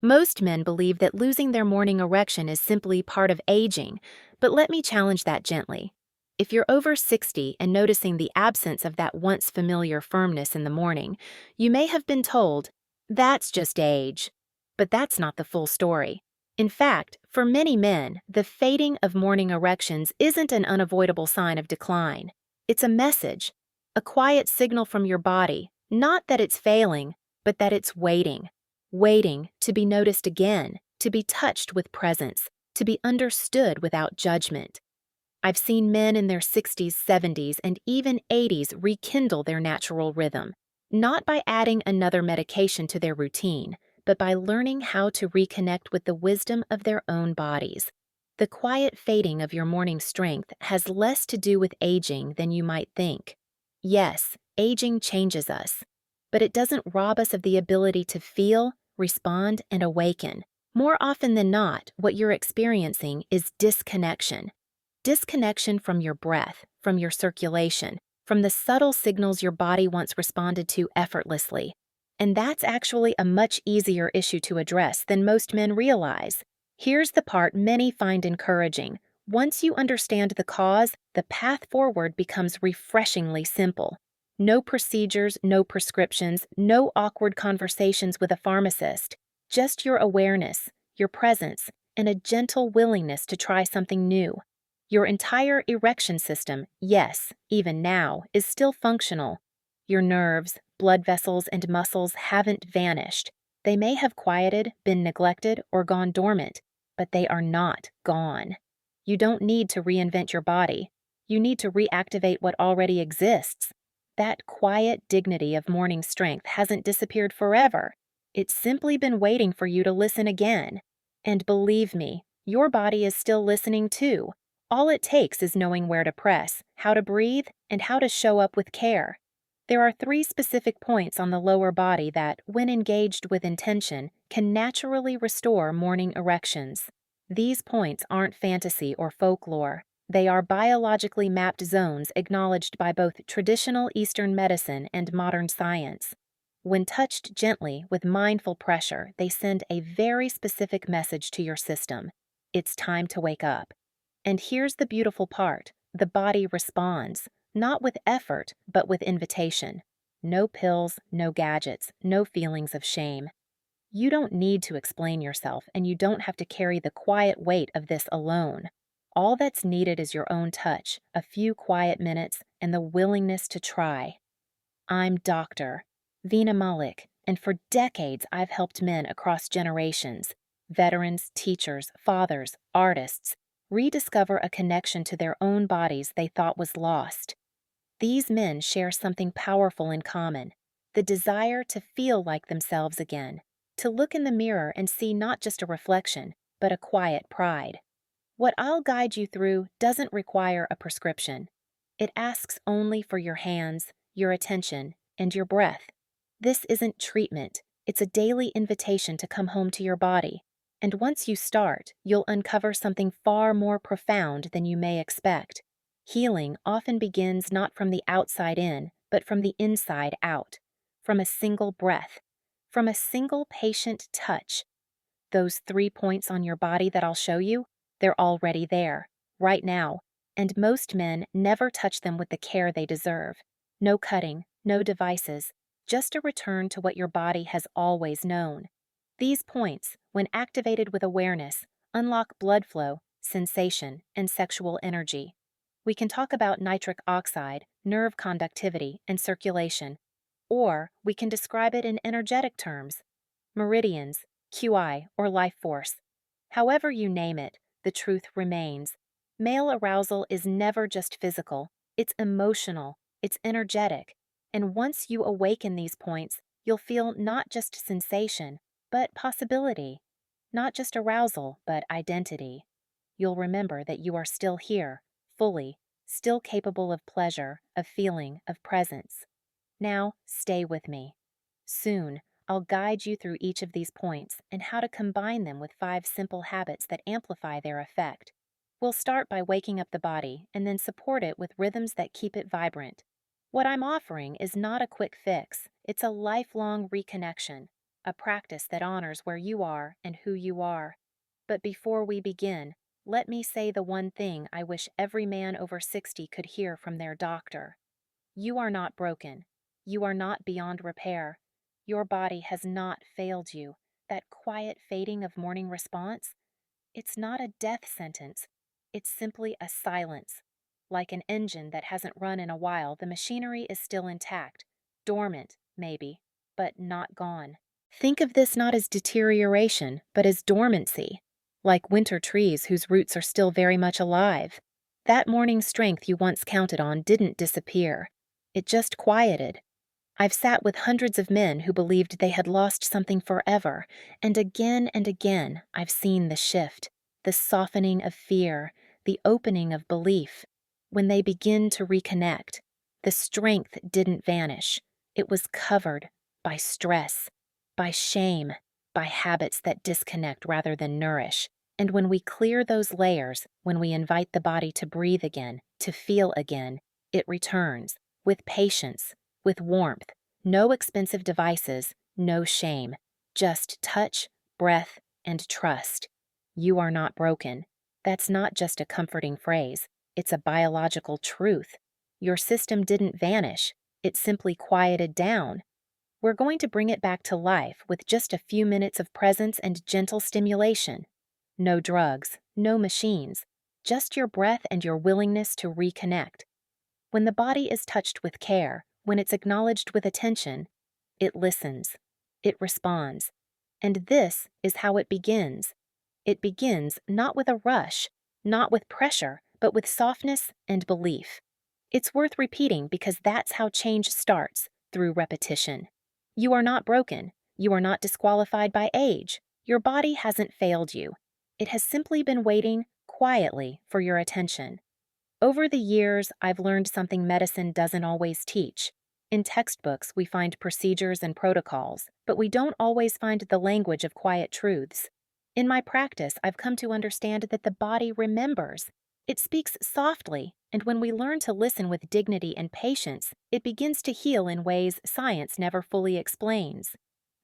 Most men believe that losing their morning erection is simply part of aging, but let me challenge that gently. If you're over 60 and noticing the absence of that once familiar firmness in the morning, you may have been told, that's just age. But that's not the full story. In fact, for many men, the fading of morning erections isn't an unavoidable sign of decline. It's a message, a quiet signal from your body, not that it's failing, but that it's waiting to be noticed again, to be touched with presence, to be understood without judgment. I've seen men in their 60s, 70s, and even 80s rekindle their natural rhythm, not by adding another medication to their routine, but by learning how to reconnect with the wisdom of their own bodies. The quiet fading of your morning strength has less to do with aging than you might think. Yes, aging changes us, but it doesn't rob us of the ability to feel, respond, and awaken. More often than not, what you're experiencing is disconnection. Disconnection from your breath, from your circulation, from the subtle signals your body once responded to effortlessly. And that's actually a much easier issue to address than most men realize. Here's the part many find encouraging. Once you understand the cause, the path forward becomes refreshingly simple. No procedures, no prescriptions, no awkward conversations with a pharmacist. Just your awareness, your presence, and a gentle willingness to try something new. Your entire erection system, yes, even now, is still functional. Your nerves, blood vessels, and muscles haven't vanished. They may have quieted, been neglected, or gone dormant, but they are not gone. You don't need to reinvent your body. You need to reactivate what already exists. That quiet dignity of morning strength hasn't disappeared forever. It's simply been waiting for you to listen again. And believe me, your body is still listening too. All it takes is knowing where to press, how to breathe, and how to show up with care. There are 3 specific points on the lower body that, when engaged with intention, can naturally restore morning erections. These points aren't fantasy or folklore. They are biologically mapped zones acknowledged by both traditional Eastern medicine and modern science. When touched gently with mindful pressure, they send a very specific message to your system. It's time to wake up. And here's the beautiful part. The body responds, not with effort, but with invitation. No pills, no gadgets, no feelings of shame. You don't need to explain yourself, and you don't have to carry the quiet weight of this alone. All that's needed is your own touch, a few quiet minutes, and the willingness to try. I'm Dr. Veena Malik, and for decades I've helped men across generations, veterans, teachers, fathers, artists, rediscover a connection to their own bodies they thought was lost. These men share something powerful in common, the desire to feel like themselves again, to look in the mirror and see not just a reflection, but a quiet pride. What I'll guide you through doesn't require a prescription. It asks only for your hands, your attention, and your breath. This isn't treatment, it's a daily invitation to come home to your body. And once you start, you'll uncover something far more profound than you may expect. Healing often begins not from the outside in, but from the inside out, from a single breath, from a single patient touch. Those 3 points on your body that I'll show you, they're already there, right now, and most men never touch them with the care they deserve. No cutting, no devices, just a return to what your body has always known. These points, when activated with awareness, unlock blood flow, sensation, and sexual energy. We can talk about nitric oxide, nerve conductivity, and circulation, or we can describe it in energetic terms, meridians, QI, or life force. However you name it, the truth remains. Male arousal is never just physical, it's emotional, it's energetic, and once you awaken these points, you'll feel not just sensation, but possibility. Not just arousal, but identity. You'll remember that you are still here, fully, still capable of pleasure, of feeling, of presence. Now, stay with me. Soon, I'll guide you through each of these points and how to combine them with 5 simple habits that amplify their effect. We'll start by waking up the body and then support it with rhythms that keep it vibrant. What I'm offering is not a quick fix, it's a lifelong reconnection, a practice that honors where you are and who you are. But before we begin, let me say the one thing I wish every man over 60 could hear from their doctor. You are not broken. You are not beyond repair. Your body has not failed you. That quiet fading of morning response, it's not a death sentence. It's simply a silence. Like an engine that hasn't run in a while, the machinery is still intact. Dormant, maybe, but not gone. Think of this not as deterioration, but as dormancy. Like winter trees whose roots are still very much alive. That morning strength you once counted on didn't disappear. It just quieted. I've sat with hundreds of men who believed they had lost something forever, and again I've seen the shift, the softening of fear, the opening of belief. When they begin to reconnect, the strength didn't vanish. It was covered by stress, by shame, by habits that disconnect rather than nourish. And when we clear those layers, when we invite the body to breathe again, to feel again, it returns with patience, with warmth, no expensive devices, no shame, just touch, breath, and trust. You are not broken. That's not just a comforting phrase, it's a biological truth. Your system didn't vanish, it simply quieted down. We're going to bring it back to life with just a few minutes of presence and gentle stimulation. No drugs, no machines, just your breath and your willingness to reconnect. When the body is touched with care, when it's acknowledged with attention, it listens, it responds. And this is how it begins. It begins not with a rush, not with pressure, but with softness and belief. It's worth repeating because that's how change starts, through repetition. You are not broken. You are not disqualified by age. Your body hasn't failed you. It has simply been waiting quietly for your attention. Over the years, I've learned something medicine doesn't always teach. In textbooks, we find procedures and protocols, but we don't always find the language of quiet truths. In my practice, I've come to understand that the body remembers. It speaks softly, and when we learn to listen with dignity and patience, it begins to heal in ways science never fully explains.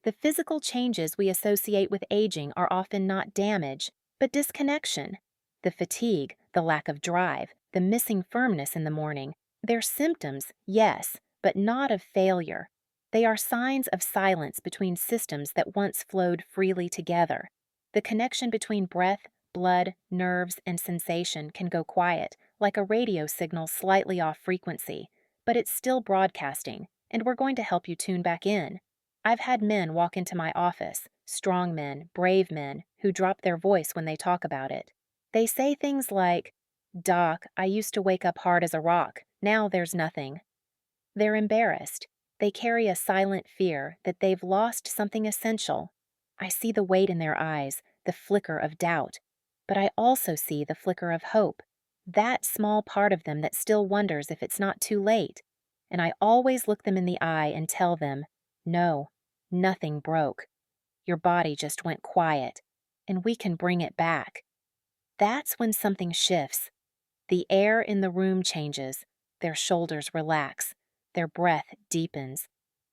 The physical changes we associate with aging are often not damage, but disconnection. The fatigue, the lack of drive, the missing firmness in the morning, they're symptoms, yes, but not of failure. They are signs of silence between systems that once flowed freely together. The connection between breath, blood, nerves, and sensation can go quiet, like a radio signal slightly off frequency, but it's still broadcasting, and we're going to help you tune back in. I've had men walk into my office, strong men, brave men, who drop their voice when they talk about it. They say things like, "Doc, I used to wake up hard as a rock. Now there's nothing." They're embarrassed. They carry a silent fear that they've lost something essential. I see the weight in their eyes, the flicker of doubt. But I also see the flicker of hope. That small part of them that still wonders if it's not too late. And I always look them in the eye and tell them, no, nothing broke. Your body just went quiet, and we can bring it back. That's when something shifts. The air in the room changes, their shoulders relax, their breath deepens.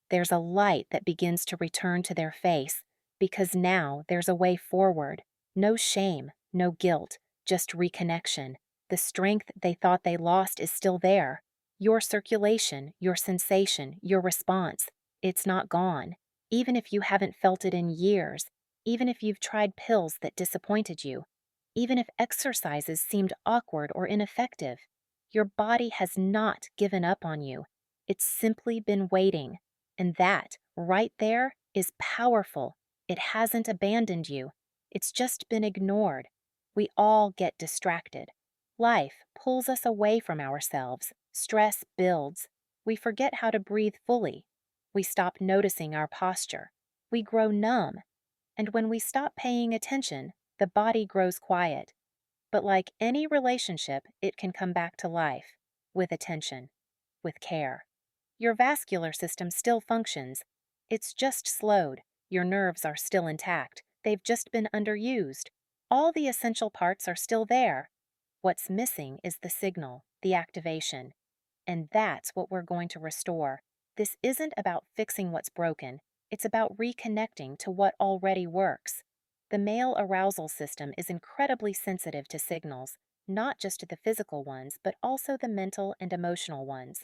There's a light that begins to return to their face, because now there's a way forward. No shame, no guilt, just reconnection. The strength they thought they lost is still there. Your circulation, your sensation, your response, it's not gone. Even if you haven't felt it in years, even if you've tried pills that disappointed you, even if exercises seemed awkward or ineffective, your body has not given up on you. It's simply been waiting. And that, right there, is powerful. It hasn't abandoned you. It's just been ignored. We all get distracted. Life pulls us away from ourselves. Stress builds. We forget how to breathe fully. We stop noticing our posture. We grow numb. And when we stop paying attention, the body grows quiet. But like any relationship, it can come back to life. With attention. With care. Your vascular system still functions. It's just slowed. Your nerves are still intact. They've just been underused. All the essential parts are still there. What's missing is the signal, the activation. And that's what we're going to restore. This isn't about fixing what's broken. It's about reconnecting to what already works. The male arousal system is incredibly sensitive to signals, not just the physical ones, but also the mental and emotional ones.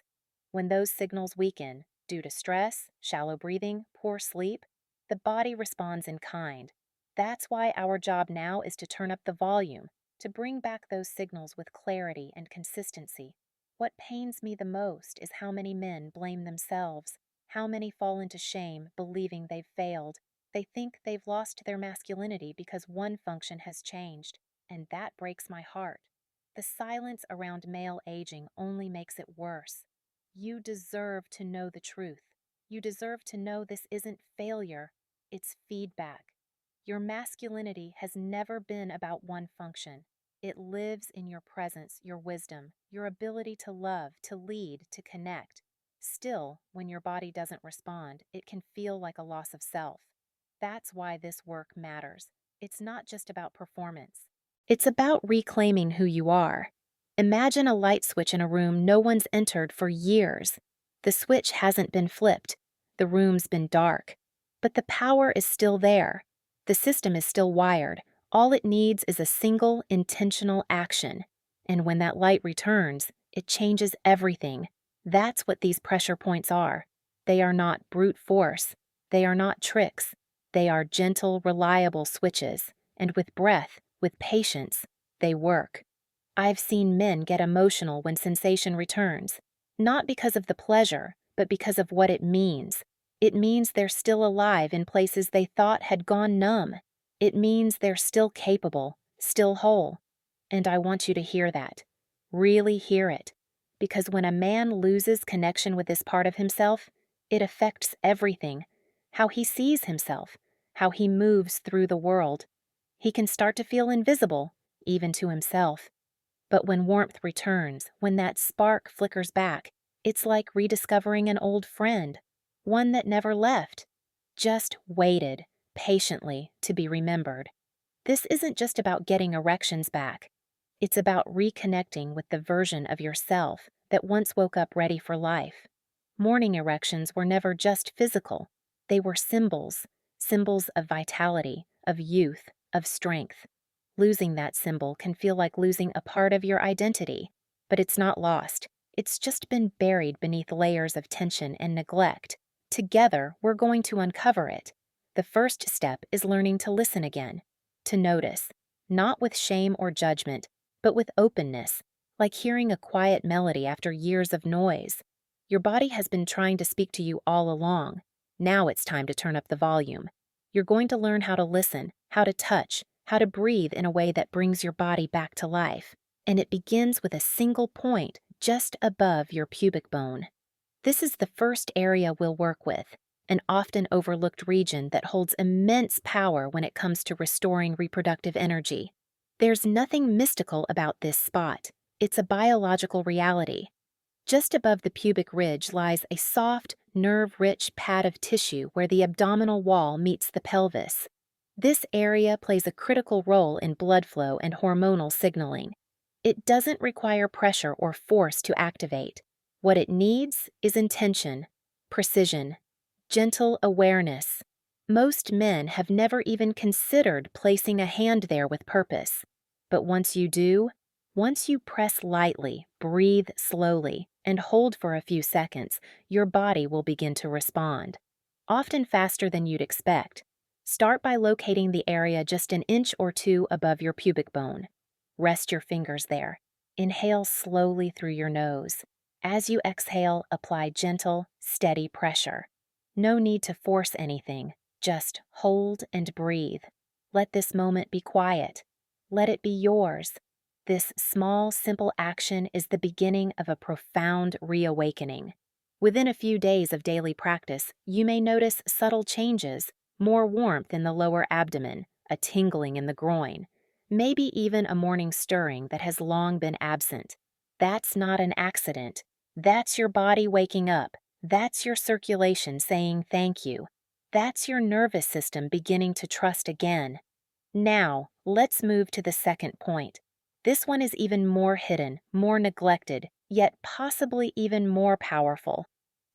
When those signals weaken, due to stress, shallow breathing, poor sleep, the body responds in kind. That's why our job now is to turn up the volume, to bring back those signals with clarity and consistency. What pains me the most is how many men blame themselves, how many fall into shame, believing they've failed. They think they've lost their masculinity because one function has changed, and that breaks my heart. The silence around male aging only makes it worse. You deserve to know the truth. You deserve to know this isn't failure, it's feedback. Your masculinity has never been about one function. It lives in your presence, your wisdom, your ability to love, to lead, to connect. Still, when your body doesn't respond, it can feel like a loss of self. That's why this work matters. It's not just about performance. It's about reclaiming who you are. Imagine a light switch in a room no one's entered for years. The switch hasn't been flipped. The room's been dark. But the power is still there. The system is still wired. All it needs is a single, intentional action. And when that light returns, it changes everything. That's what these pressure points are. They are not brute force. They are not tricks. They are gentle, reliable switches. And with breath, with patience, they work. I've seen men get emotional when sensation returns, not because of the pleasure, but because of what it means. It means they're still alive in places they thought had gone numb. It means they're still capable, still whole. And I want you to hear that. Really hear it. Because when a man loses connection with this part of himself, it affects everything. How he sees himself, how he moves through the world. He can start to feel invisible, even to himself. But when warmth returns, when that spark flickers back, it's like rediscovering an old friend, one that never left, just waited patiently to be remembered. This isn't just about getting erections back. It's about reconnecting with the version of yourself that once woke up ready for life. Morning erections were never just physical. They were symbols, symbols of vitality, of youth, of strength. Losing that symbol can feel like losing a part of your identity, but it's not lost. It's just been buried beneath layers of tension and neglect. Together, we're going to uncover it. The first step is learning to listen again, to notice, not with shame or judgment, but with openness, like hearing a quiet melody after years of noise. Your body has been trying to speak to you all along. Now it's time to turn up the volume. You're going to learn how to listen, how to touch, how to breathe in a way that brings your body back to life. And it begins with a single point just above your pubic bone. This is the first area we'll work with, an often overlooked region that holds immense power when it comes to restoring reproductive energy. There's nothing mystical about this spot. It's a biological reality. Just above the pubic ridge lies a soft, nerve-rich pad of tissue where the abdominal wall meets the pelvis. This area plays a critical role in blood flow and hormonal signaling. It doesn't require pressure or force to activate. What it needs is intention, precision, gentle awareness. Most men have never even considered placing a hand there with purpose. But once you do, once you press lightly, breathe slowly, and hold for a few seconds, your body will begin to respond, often faster than you'd expect. Start by locating the area just an inch or two above your pubic bone. Rest your fingers there. Inhale slowly through your nose. As you exhale, apply gentle, steady pressure. No need to force anything. Just hold and breathe. Let this moment be quiet. Let it be yours. This small, simple action is the beginning of a profound reawakening. Within a few days of daily practice, you may notice subtle changes, more warmth in the lower abdomen, a tingling in the groin, maybe even a morning stirring that has long been absent. That's not an accident. That's your body waking up. That's your circulation saying thank you. That's your nervous system beginning to trust again. Now, let's move to the second point. This one is even more hidden, more neglected, yet possibly even more powerful.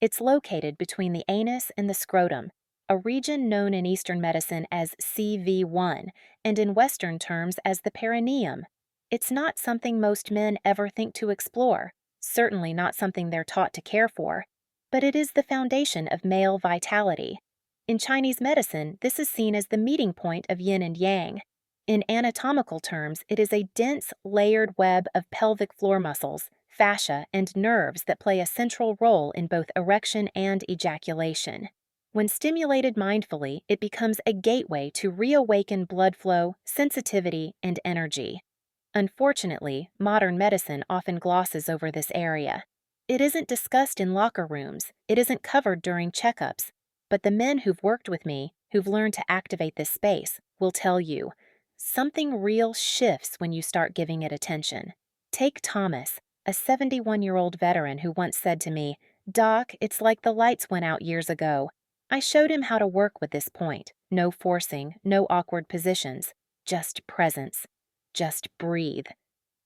It's located between the anus and the scrotum. a region known in Eastern medicine as CV1 and in Western terms as the perineum. It's not something most men ever think to explore, certainly not something they're taught to care for, but it is the foundation of male vitality. In Chinese medicine, this is seen as the meeting point of yin and yang. In anatomical terms, it is a dense, layered web of pelvic floor muscles, fascia, and nerves that play a central role in both erection and ejaculation. When stimulated mindfully, it becomes a gateway to reawaken blood flow, sensitivity, and energy. Unfortunately, modern medicine often glosses over this area. It isn't discussed in locker rooms, it isn't covered during checkups, but the men who've worked with me, who've learned to activate this space, will tell you something real shifts when you start giving it attention. Take Thomas, a 71-year-old veteran who once said to me, "Doc, it's like the lights went out years ago." I showed him how to work with this point. No forcing, no awkward positions, just presence. Just breathe.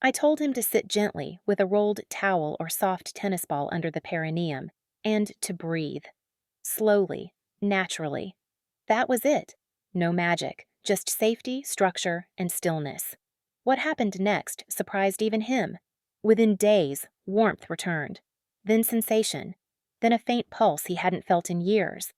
I told him to sit gently with a rolled towel or soft tennis ball under the perineum, and to breathe. Slowly, naturally. That was it. No magic, just safety, structure, and stillness. What happened next surprised even him. Within days, warmth returned. Then sensation. Then a faint pulse he hadn't felt in years.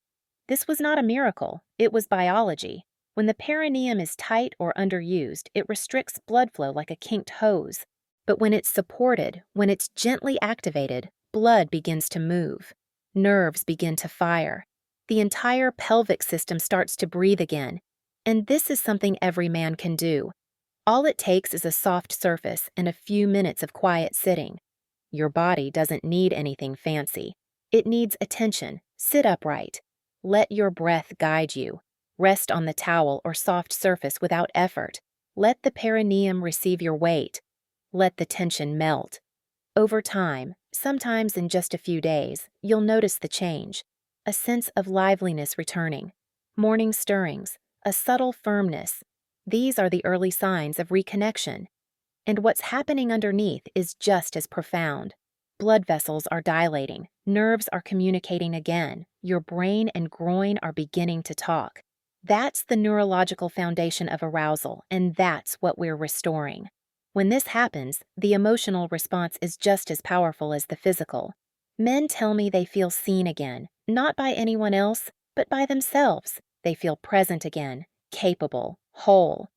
This was not a miracle, it was biology. When the perineum is tight or underused, it restricts blood flow like a kinked hose. But when it's supported, when it's gently activated, blood begins to move. Nerves begin to fire. The entire pelvic system starts to breathe again. And this is something every man can do. All it takes is a soft surface and a few minutes of quiet sitting. Your body doesn't need anything fancy. It needs attention. Sit upright. Let your breath guide you. Rest on the towel or soft surface without effort. Let the perineum receive your weight. Let the tension melt. Over time, sometimes in just a few days, you'll notice the change. A sense of liveliness returning. Morning stirrings. A subtle firmness. These are the early signs of reconnection. And what's happening underneath is just as profound. Blood vessels are dilating. Nerves are communicating again. Your brain and groin are beginning to talk. That's the neurological foundation of arousal, and that's what we're restoring. When this happens, the emotional response is just as powerful as the physical. Men tell me they feel seen again, not by anyone else, but by themselves. They feel present again, capable, whole.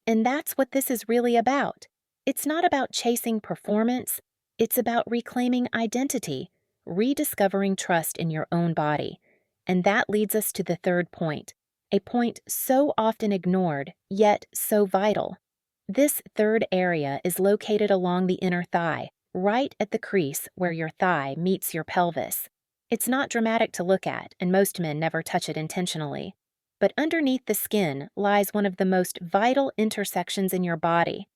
And that's what this is really about. It's not about chasing performance, it's about reclaiming identity, rediscovering trust in your own body. And that leads us to the third point, a point so often ignored, yet so vital. This third area is located along the inner thigh, right at the crease where your thigh meets your pelvis. It's not dramatic to look at, and most men never touch it intentionally. But underneath the skin lies one of the most vital intersections in your body.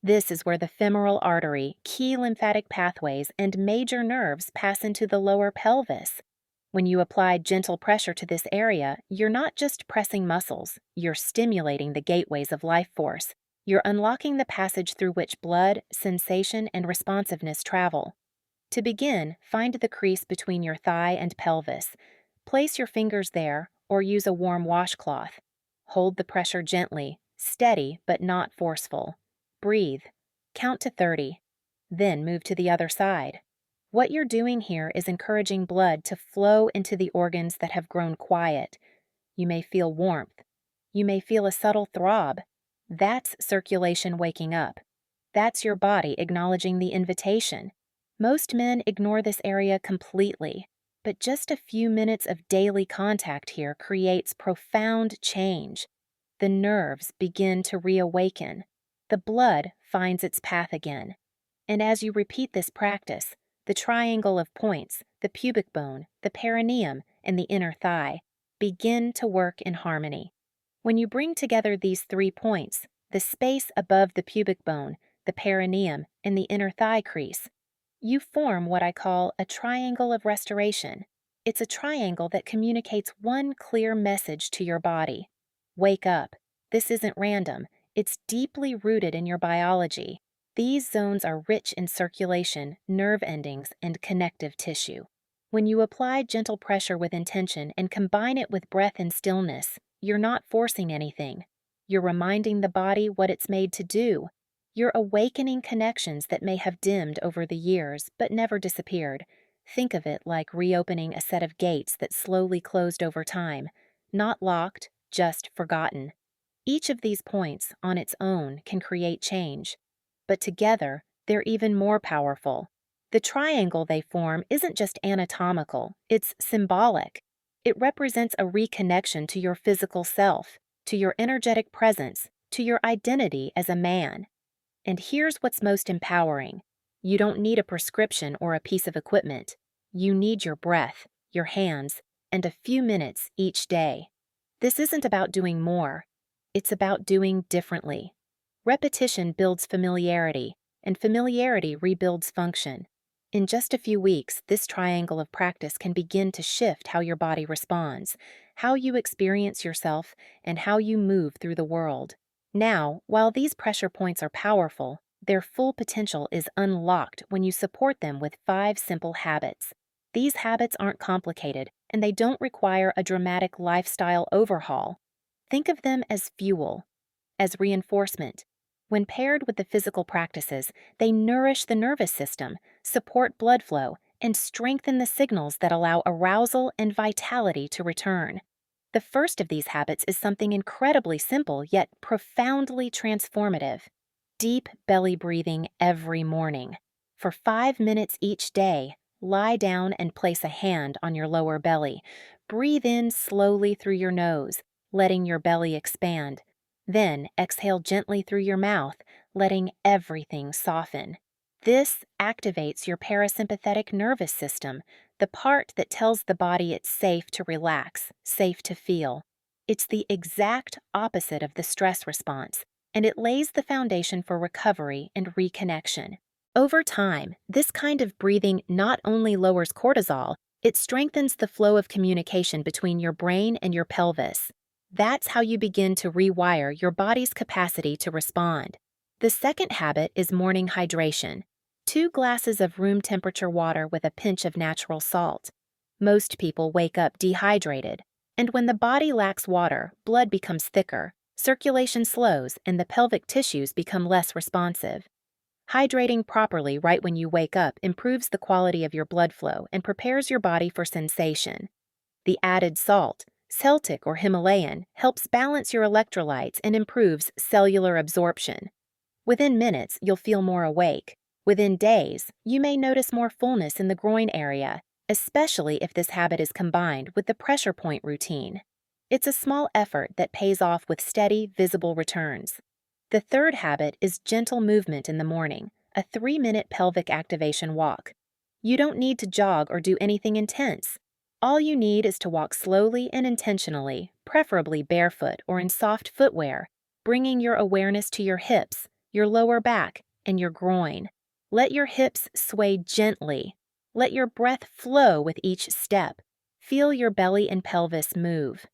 This is where the femoral artery, key lymphatic pathways, and major nerves pass into the lower pelvis. When you apply gentle pressure to this area, you're not just pressing muscles, you're stimulating the gateways of life force. You're unlocking the passage through which blood, sensation, and responsiveness travel. To begin, find the crease between your thigh and pelvis. Place your fingers there, or use a warm washcloth. Hold the pressure gently, steady but not forceful. Breathe. Count to 30. Then move to the other side. What you're doing here is encouraging blood to flow into the organs that have grown quiet. You may feel warmth. You may feel a subtle throb. That's circulation waking up. That's your body acknowledging the invitation. Most men ignore this area completely, but just a few minutes of daily contact here creates profound change. The nerves begin to reawaken. The blood finds its path again. And as you repeat this practice, the triangle of points, the pubic bone, the perineum, and the inner thigh, begin to work in harmony. When you bring together these 3 points, the space above the pubic bone, the perineum, and the inner thigh crease, you form what I call a triangle of restoration. It's a triangle that communicates one clear message to your body. Wake up. This isn't random. It's deeply rooted in your biology. These zones are rich in circulation, nerve endings, and connective tissue. When you apply gentle pressure with intention and combine it with breath and stillness, you're not forcing anything. You're reminding the body what it's made to do. You're awakening connections that may have dimmed over the years but never disappeared. Think of it like reopening a set of gates that slowly closed over time, not locked, just forgotten. Each of these points, on its own, can create change. But together, they're even more powerful. The triangle they form isn't just anatomical, it's symbolic. It represents a reconnection to your physical self, to your energetic presence, to your identity as a man. And here's what's most empowering. You don't need a prescription or a piece of equipment. You need your breath, your hands, and a few minutes each day. This isn't about doing more. It's about doing differently. Repetition builds familiarity, and familiarity rebuilds function. In just a few weeks, this triangle of practice can begin to shift how your body responds, how you experience yourself, and how you move through the world. Now, while these pressure points are powerful, their full potential is unlocked when you support them with 5 simple habits. These habits aren't complicated, and they don't require a dramatic lifestyle overhaul. Think of them as fuel, as reinforcement. When paired with the physical practices, they nourish the nervous system, support blood flow, and strengthen the signals that allow arousal and vitality to return. The first of these habits is something incredibly simple yet profoundly transformative. Deep belly breathing every morning. For 5 minutes each day, lie down and place a hand on your lower belly. Breathe in slowly through your nose, letting your belly expand. Then exhale gently through your mouth, letting everything soften. This activates your parasympathetic nervous system, the part that tells the body it's safe to relax, safe to feel. It's the exact opposite of the stress response, and it lays the foundation for recovery and reconnection. Over time, this kind of breathing not only lowers cortisol, it strengthens the flow of communication between your brain and your pelvis. That's how you begin to rewire your body's capacity to respond. The second habit is morning hydration. 2 glasses of room temperature water with a pinch of natural salt. Most people wake up dehydrated, and when the body lacks water, blood becomes thicker, circulation slows, and the pelvic tissues become less responsive. Hydrating properly right when you wake up improves the quality of your blood flow and prepares your body for sensation. The added salt, Celtic or Himalayan, helps balance your electrolytes and improves cellular absorption. Within minutes, you'll feel more awake. Within days, you may notice more fullness in the groin area, especially if this habit is combined with the pressure point routine. It's a small effort that pays off with steady, visible returns. The third habit is gentle movement in the morning, a 3-minute pelvic activation walk. You don't need to jog or do anything intense. All you need is to walk slowly and intentionally, preferably barefoot or in soft footwear, bringing your awareness to your hips, your lower back, and your groin. Let your hips sway gently. Let your breath flow with each step. Feel your belly and pelvis move.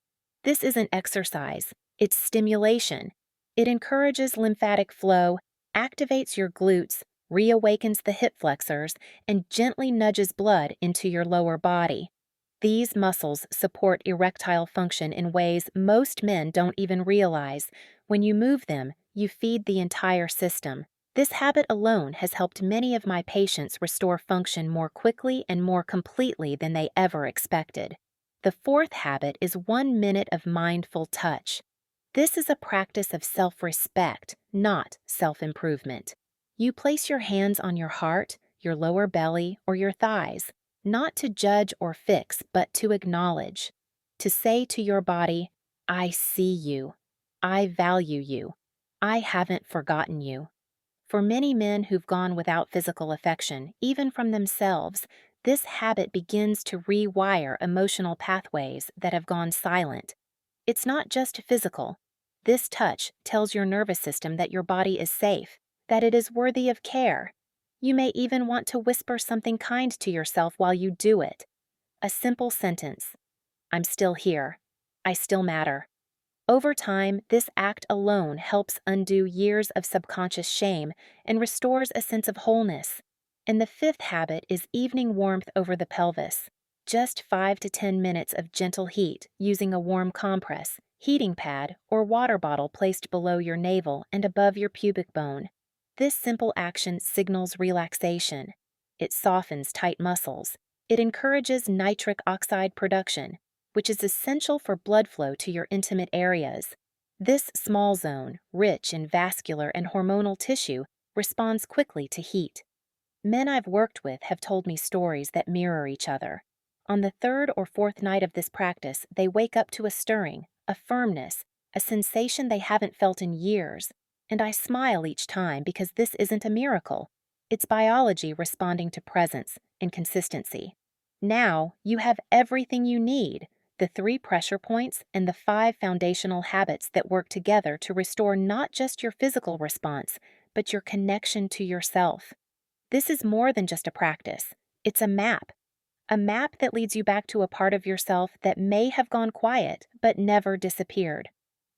This isn't exercise, it's stimulation. It encourages lymphatic flow, activates your glutes, reawakens the hip flexors, and gently nudges blood into your lower body. These muscles support erectile function in ways most men don't even realize. When you move them, you feed the entire system. This habit alone has helped many of my patients restore function more quickly and more completely than they ever expected. The fourth habit is 1 minute of mindful touch. This is a practice of self-respect, not self-improvement. You place your hands on your heart, your lower belly, or your thighs, not to judge or fix, but to acknowledge. To say to your body, I see you. I value you. I haven't forgotten you. For many men who've gone without physical affection, even from themselves, this habit begins to rewire emotional pathways that have gone silent. It's not just physical. This touch tells your nervous system that your body is safe, that it is worthy of care. You may even want to whisper something kind to yourself while you do it. A simple sentence. I'm still here. I still matter. Over time, this act alone helps undo years of subconscious shame and restores a sense of wholeness. And the fifth habit is evening warmth over the pelvis. Just 5 to 10 minutes of gentle heat using a warm compress, heating pad, or water bottle placed below your navel and above your pubic bone. This simple action signals relaxation. It softens tight muscles. It encourages nitric oxide production, which is essential for blood flow to your intimate areas. This small zone, rich in vascular and hormonal tissue, responds quickly to heat. Men I've worked with have told me stories that mirror each other. On the third or fourth night of this practice, they wake up to a stirring, a firmness, a sensation they haven't felt in years. And I smile each time because this isn't a miracle. It's biology responding to presence and consistency. Now you have everything you need, the 3 pressure points and the 5 foundational habits that work together to restore not just your physical response, but your connection to yourself. This is more than just a practice. It's a map that leads you back to a part of yourself that may have gone quiet but never disappeared.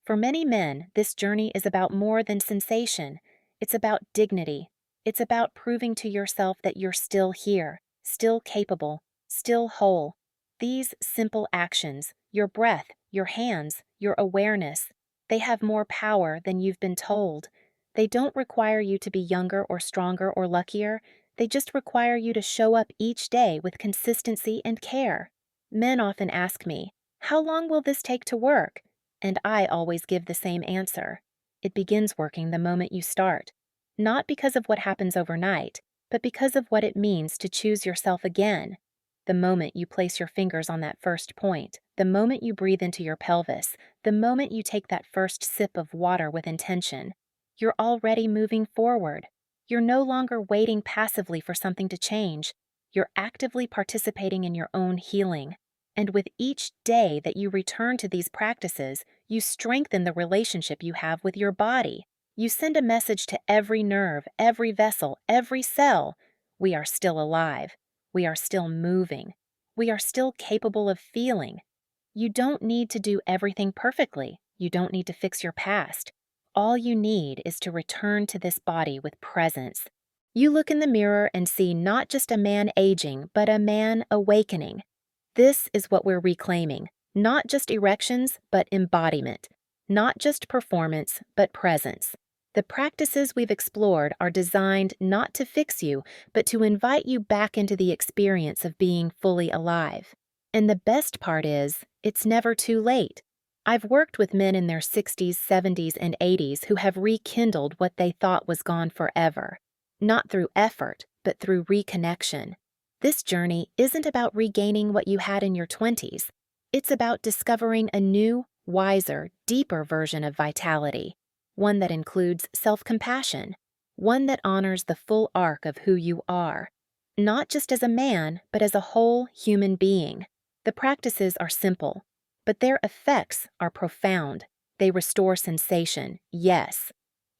For many men, this journey is about more than sensation. It's about dignity. It's about proving to yourself that you're still here, still capable, still whole. These simple actions, your breath, your hands, your awareness, they have more power than you've been told. They don't require you to be younger or stronger or luckier. They just require you to show up each day with consistency and care. Men often ask me, "How long will this take to work?" And I always give the same answer. It begins working the moment you start. Not because of what happens overnight, but because of what it means to choose yourself again. The moment you place your fingers on that first point, the moment you breathe into your pelvis, the moment you take that first sip of water with intention, you're already moving forward. You're no longer waiting passively for something to change. You're actively participating in your own healing. And with each day that you return to these practices, you strengthen the relationship you have with your body. You send a message to every nerve, every vessel, every cell. We are still alive. We are still moving. We are still capable of feeling. You don't need to do everything perfectly. You don't need to fix your past. All you need is to return to this body with presence. You look in the mirror and see not just a man aging, but a man awakening. This is what we're reclaiming. Not just erections, but embodiment. Not just performance, but presence. The practices we've explored are designed not to fix you, but to invite you back into the experience of being fully alive. And the best part is, it's never too late. I've worked with men in their 60s, 70s, and 80s who have rekindled what they thought was gone forever. Not through effort, but through reconnection. This journey isn't about regaining what you had in your 20s. It's about discovering a new, wiser, deeper version of vitality. One that includes self-compassion. One that honors the full arc of who you are. Not just as a man, but as a whole human being. The practices are simple, but their effects are profound. They restore sensation, yes.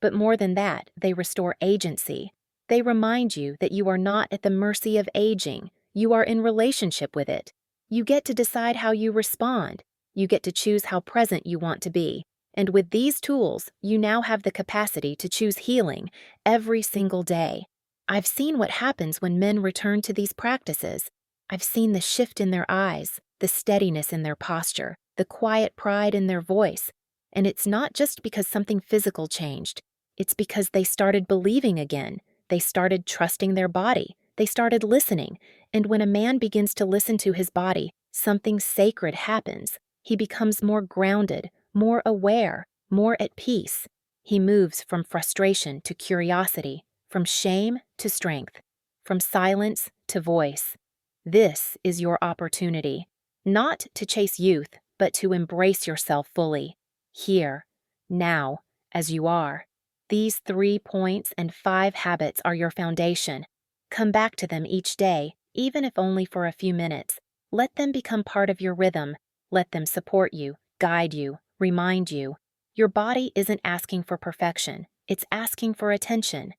But more than that, they restore agency. They remind you that you are not at the mercy of aging. You are in relationship with it. You get to decide how you respond. You get to choose how present you want to be. And with these tools, you now have the capacity to choose healing every single day. I've seen what happens when men return to these practices. I've seen the shift in their eyes, the steadiness in their posture, the quiet pride in their voice. And it's not just because something physical changed. It's because they started believing again. They started trusting their body. They started listening. And when a man begins to listen to his body, something sacred happens. He becomes more grounded, more aware, more at peace. He moves from frustration to curiosity, from shame to strength, from silence to voice. This is your opportunity, not to chase youth, but to embrace yourself fully, here, now, as you are. These 3 points and 5 habits are your foundation. Come back to them each day, even if only for a few minutes. Let them become part of your rhythm. Let them support you, guide you, remind you. Your body isn't asking for perfection, it's asking for attention.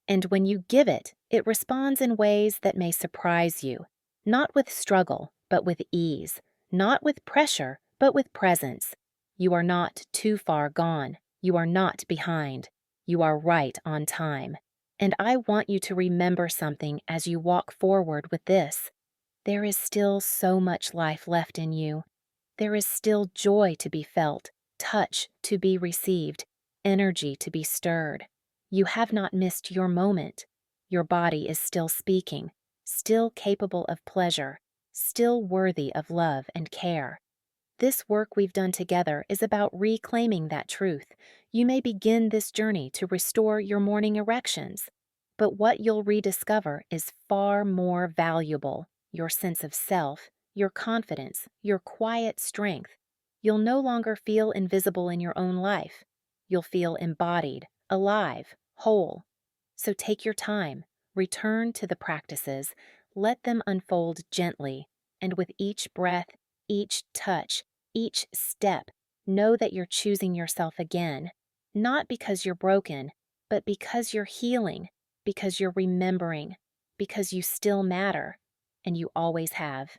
And when you give it, it responds in ways that may surprise you. Not with struggle, but with ease. Not with pressure, but with presence. You are not too far gone. You are not behind. You are right on time. And I want you to remember something as you walk forward with this. There is still so much life left in you. There is still joy to be felt, touch to be received, energy to be stirred. You have not missed your moment. Your body is still speaking, still capable of pleasure, still worthy of love and care. This work we've done together is about reclaiming that truth. You may begin this journey to restore your morning erections, but what you'll rediscover is far more valuable: your sense of self, your confidence, your quiet strength. You'll no longer feel invisible in your own life. You'll feel embodied, alive, whole. So take your time, return to the practices, let them unfold gently, and with each breath, each touch, each step, know that you're choosing yourself again, not because you're broken, but because you're healing, because you're remembering, because you still matter, and you always have.